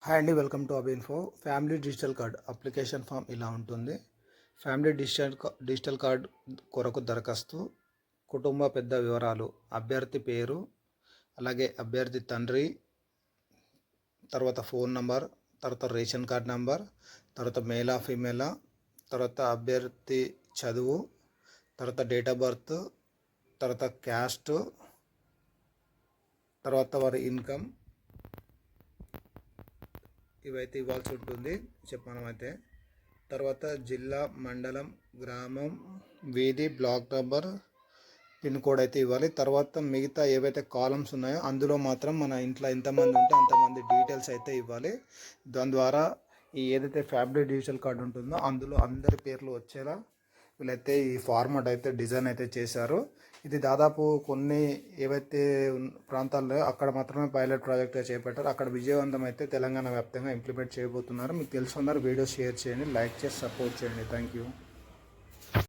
Hi అండి, welcome to Abinfo. Family digital card application form ఇలా ఉంటుంది. ఫ్యామిలీ డిజిటల్ కార్డ్ కొరకు దరఖాస్తు, కుటుంబ పెద్ద వివరాలు, అభ్యర్థి పేరు, అలాగే అభ్యర్థి తండ్రి, తర్వాత ఫోన్ నంబర్, తర్వాత రేషన్ కార్డ్ నంబర్, తర్వాత మేలా ఫీమేలా, తర్వాత అభ్యర్థి చదువు, తర్వాత డేట్ ఆఫ్ బర్త్, తర్వాత క్యాస్ట్, తర్వాత వారి ఇన్కమ్, ఇవైతే ఇవ్వాల్సి ఉంటుంది మనమైతే. తర్వాత జిల్లా, మండలం, గ్రామం, వీధి, బ్లాక్ నెంబర్, పిన్ కోడ్ అయితే ఇవ్వాలి. తర్వాత మిగతా ఏవైతే కాలమ్స్ ఉన్నాయో అందులో మాత్రం మన ఇంట్లో ఎంతమంది ఉంటే అంతమంది డీటెయిల్స్ అయితే ఇవ్వాలి. దాని ద్వారా ఏదైతే ఫ్యామిలీ డిజిటల్ కార్డు ఉంటుందో అందులో అందరి పేర్లు వచ్చేలా వీళ్ళైతే ఈ ఫార్మాట్ అయితే డిజైన్ అయితే చేశారు. ఇది దాదాపు కొన్ని ఏవైతే ప్రాంతాల్లో అక్కడ మాత్రమే పైలట్ ప్రాజెక్ట్గా చేపట్టారు. అక్కడ విజయవంతం అయితే తెలంగాణ వ్యాప్తంగా ఇంప్లిమెంట్ చేయబోతున్నారు. మీకు తెలుసుకున్నారు, వీడియో షేర్ చేయండి, లైక్ చేసి సపోర్ట్ చేయండి. Thank you.